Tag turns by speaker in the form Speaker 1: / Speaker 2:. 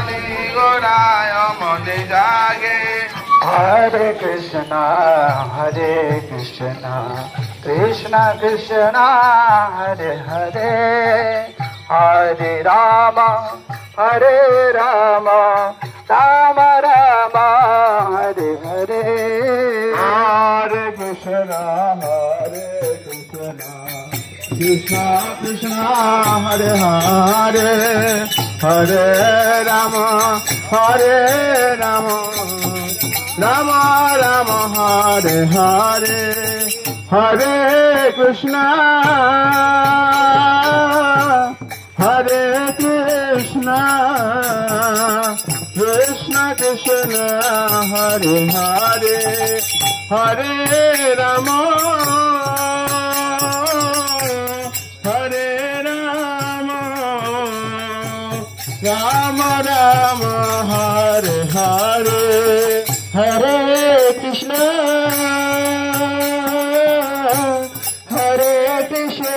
Speaker 1: মনি গোরায় মনে জাগে
Speaker 2: Hare Krishna Krishna Krishna Hare Hare Hare Rama Rama Rama Hare Hare
Speaker 1: Hare Krishna Krishna Krishna Hare Hare Hare Rama Rama Rama Hare Hare Hare Krishna Krishna Krishna Hare Hare Hare Rama Rama Rama Hare Hare Hare Krishna